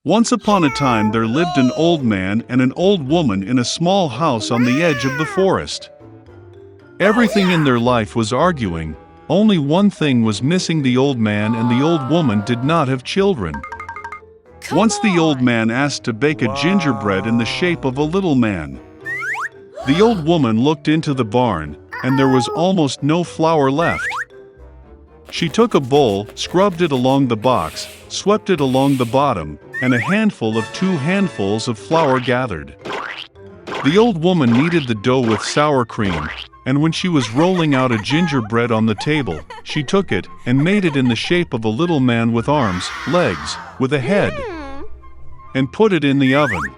Once upon a time there lived an old man and an old woman in a small house on the edge of the forest. Everything in their life was arguing, only one thing was missing: the old man and the old woman did not have children. Once the old man asked to bake a gingerbread in the shape of a little man. The old woman looked into the barn, and there was almost no flour left. She took a bowl, scrubbed it along the box, swept it along the bottom, and a handful of 2 handfuls of flour gathered. The old woman kneaded the dough with sour cream, and when she was rolling out a gingerbread on the table, she took it and made it in the shape of a little man with arms, legs, with a head, and put it in the oven.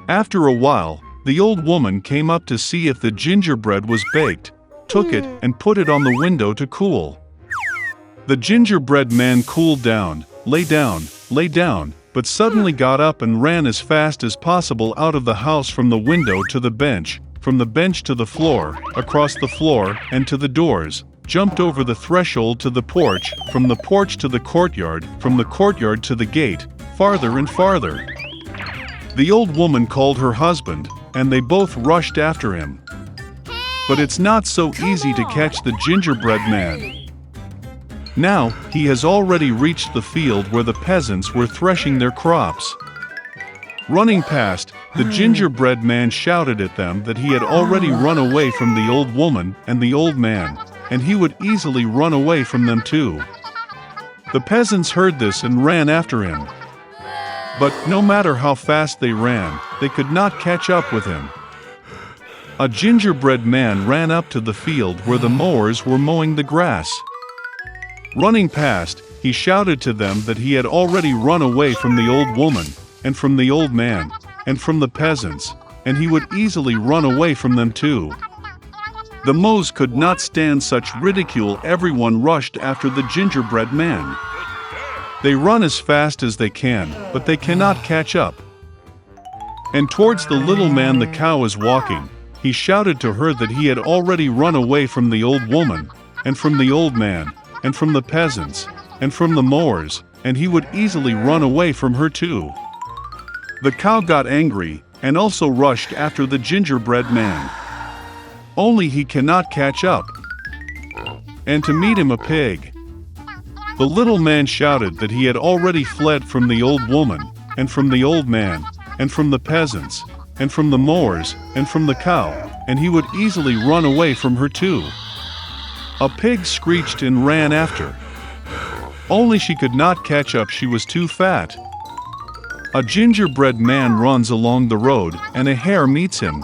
After a while, the old woman came up to see if the gingerbread was baked, took it and put it on the window to cool. The gingerbread man cooled down, lay down, but suddenly got up and ran as fast as possible out of the house, from the window to the bench, from the bench to the floor, across the floor and to the doors, jumped over the threshold to the porch, from the porch to the courtyard, from the courtyard to the gate, farther and farther. The old woman called her husband, and they both rushed after him. But it's not so easy to catch the gingerbread man. Now, he has already reached the field where the peasants were threshing their crops. Running past, the gingerbread man shouted at them that he had already run away from the old woman and the old man, and he would easily run away from them too. The peasants heard this and ran after him. But no matter how fast they ran, they could not catch up with him. A gingerbread man ran up to the field where the mowers were mowing the grass. Running past, he shouted to them that he had already run away from the old woman, and from the old man, and from the peasants, and he would easily run away from them too. The mows could not stand such ridicule. Everyone rushed after the gingerbread man. They run as fast as they can, but they cannot catch up. And towards the little man the cow is walking, he shouted to her that he had already run away from the old woman, and from the old man, and from the peasants, and from the mowers, and he would easily run away from her too. The cow got angry, and also rushed after the gingerbread man. Only he cannot catch up. And to meet him a pig. The little man shouted that he had already fled from the old woman, and from the old man, and from the peasants, and from the mowers, and from the cow, and he would easily run away from her too. A pig screeched and ran after. Only she could not catch up, she was too fat. A gingerbread man runs along the road, and a hare meets him.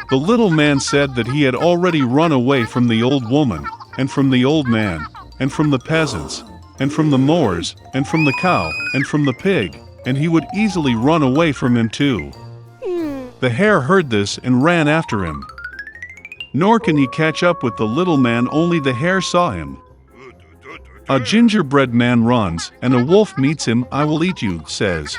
The little man said that he had already run away from the old woman, and from the old man, and from the peasants, and from the mowers, and from the cow, and from the pig, and he would easily run away from him too. The hare heard this and ran after him. Nor can he catch up with the little man, only the hare saw him. A gingerbread man runs, and a wolf meets him. "I will eat you," says.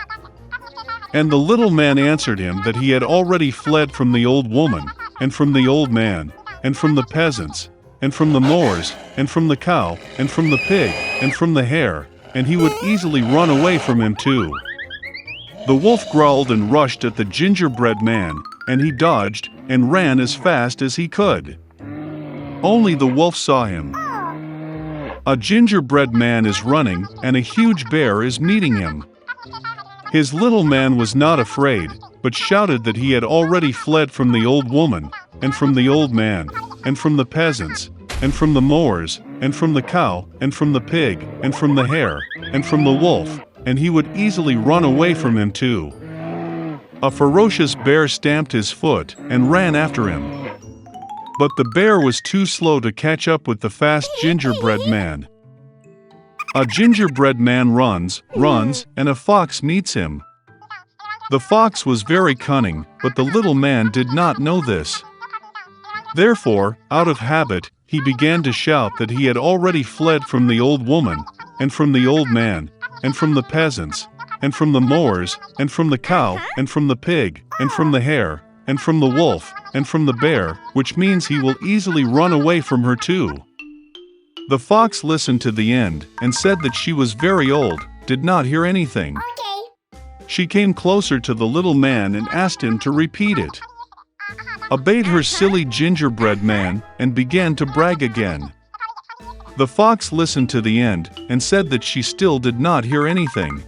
And the little man answered him that he had already fled from the old woman, and from the old man, and from the peasants, and from the mowers, and from the cow, and from the pig, and from the hare, and he would easily run away from him too. The wolf growled and rushed at the gingerbread man, and he dodged and ran as fast as he could. Only the wolf saw him. A gingerbread man is running, and a huge bear is meeting him. His little man was not afraid, but shouted that he had already fled from the old woman, and from the old man, and from the peasants, and from the mowers, and from the cow, and from the pig, and from the hare, and from the wolf, and he would easily run away from him too. A ferocious bear stamped his foot and ran after him. But the bear was too slow to catch up with the fast gingerbread man. A gingerbread man runs, and a fox meets him. The fox was very cunning, but the little man did not know this. Therefore, out of habit, he began to shout that he had already fled from the old woman, and from the old man, and from the peasants, and from the mowers, and from the cow, and from the pig, and from the hare, and from the wolf, and from the bear, which means he will easily run away from her too. The fox listened to the end, and said that she was very old, did not hear anything. Okay. She came closer to the little man and asked him to repeat it. Obeyed her silly gingerbread man and began to brag again. The fox listened to the end and said that she still did not hear anything.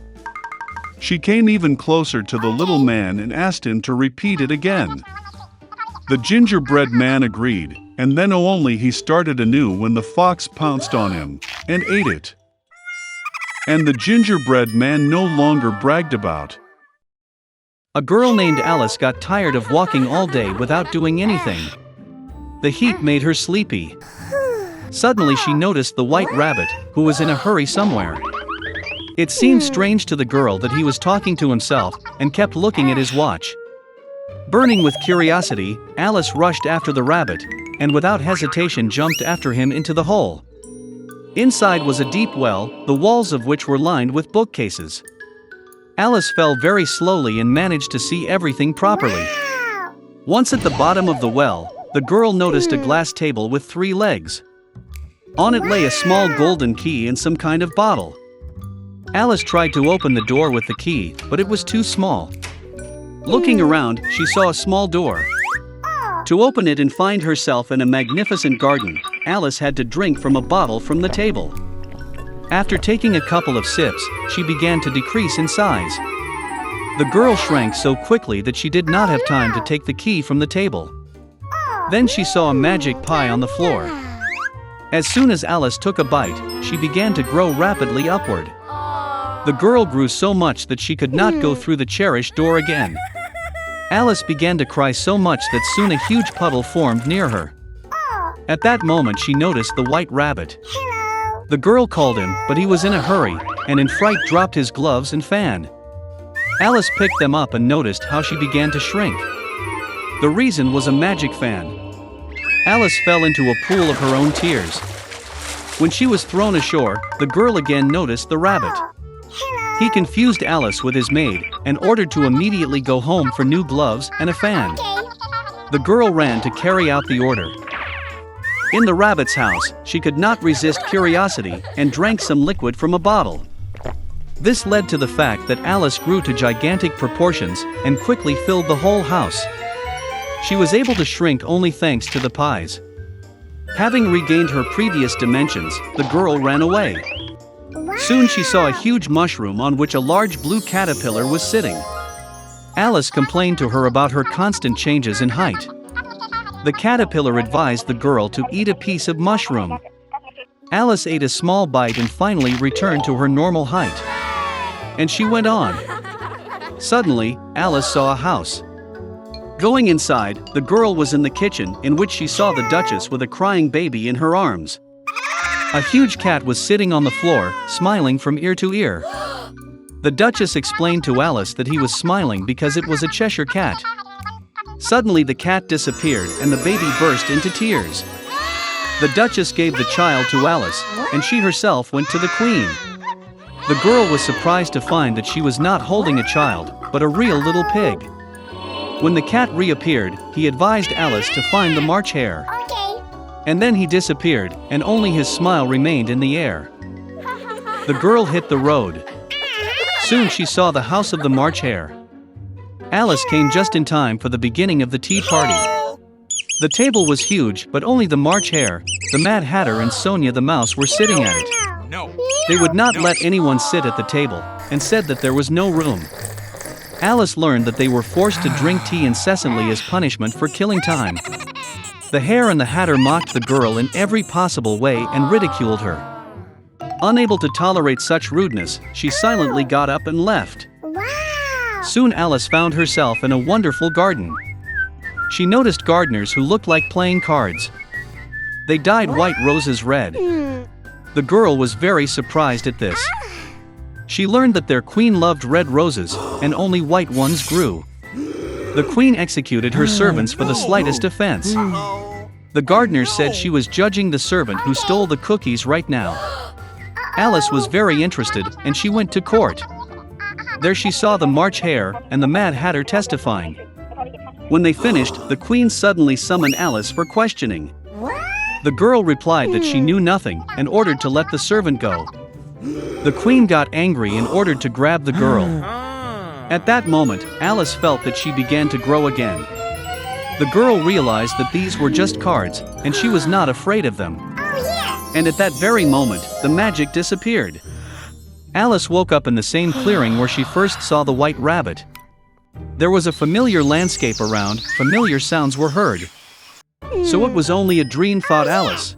She came even closer to the little man and asked him to repeat it again. The gingerbread man agreed, and then only he started anew when the fox pounced on him and ate it. And the gingerbread man no longer bragged about. A girl named Alice got tired of walking all day without doing anything. The heat made her sleepy. Suddenly she noticed the white rabbit, who was in a hurry somewhere. It seemed strange to the girl that he was talking to himself and kept looking at his watch. Burning with curiosity, Alice rushed after the rabbit, and without hesitation jumped after him into the hole. Inside was a deep well, the walls of which were lined with bookcases. Alice fell very slowly and managed to see everything properly. Once at the bottom of the well, the girl noticed a glass table with 3 legs. On it lay a small golden key and some kind of bottle. Alice tried to open the door with the key, but it was too small. Looking around, she saw a small door. To open it and find herself in a magnificent garden, Alice had to drink from a bottle from the table. After taking a couple of sips, she began to decrease in size. The girl shrank so quickly that she did not have time to take the key from the table. Then she saw a magic pie on the floor. As soon as Alice took a bite, she began to grow rapidly upward. The girl grew so much that she could not go through the cherished door again. Alice began to cry so much that soon a huge puddle formed near her. At that moment she noticed the white rabbit. The girl called him, but he was in a hurry, and in fright dropped his gloves and fan. Alice picked them up and noticed how she began to shrink. The reason was a magic fan. Alice fell into a pool of her own tears. When she was thrown ashore, the girl again noticed the rabbit. He confused Alice with his maid and ordered to immediately go home for new gloves and a fan. The girl ran to carry out the order. In the rabbit's house, she could not resist curiosity and drank some liquid from a bottle. This led to the fact that Alice grew to gigantic proportions and quickly filled the whole house. She was able to shrink only thanks to the pies. Having regained her previous dimensions, the girl ran away. Soon she saw a huge mushroom on which a large blue caterpillar was sitting. Alice complained to her about her constant changes in height. The caterpillar advised the girl to eat a piece of mushroom. Alice ate a small bite and finally returned to her normal height. And she went on. Suddenly, Alice saw a house. Going inside, the girl was in the kitchen, in which she saw the Duchess with a crying baby in her arms. A huge cat was sitting on the floor, smiling from ear to ear. The Duchess explained to Alice that he was smiling because it was a Cheshire cat. Suddenly the cat disappeared and the baby burst into tears. The Duchess gave the child to Alice, and she herself went to the Queen. The girl was surprised to find that she was not holding a child, but a real little pig. When the cat reappeared, he advised Alice to find the March hare. And then he disappeared, and only his smile remained in the air. The girl hit the road. Soon she saw the house of the March hare. Alice came just in time for the beginning of the tea party. The table was huge, but only the March hare, the Mad Hatter and Sonia the mouse were sitting at it. They would not let anyone sit at the table, and said that there was no room. Alice learned that they were forced to drink tea incessantly as punishment for killing time. The hare and the hatter mocked the girl in every possible way and ridiculed her. Unable to tolerate such rudeness, she silently got up and left. Soon Alice found herself in a wonderful garden. She noticed gardeners who looked like playing cards. They dyed white roses red. The girl was very surprised at this. She learned that their queen loved red roses, and only white ones grew. The queen executed her servants for the slightest offense. The gardener said she was judging the servant who stole the cookies right now. Alice was very interested, and she went to court. There she saw the March hare and the Mad Hatter testifying. When they finished, the queen suddenly summoned Alice for questioning. The girl replied that she knew nothing and ordered to let the servant go. The queen got angry and ordered to grab the girl. At that moment, Alice felt that she began to grow again. The girl realized that these were just cards, and she was not afraid of them. And at that very moment, the magic disappeared. Alice woke up in the same clearing where she first saw the white rabbit. There was a familiar landscape around, familiar sounds were heard. So it was only a dream, thought Alice.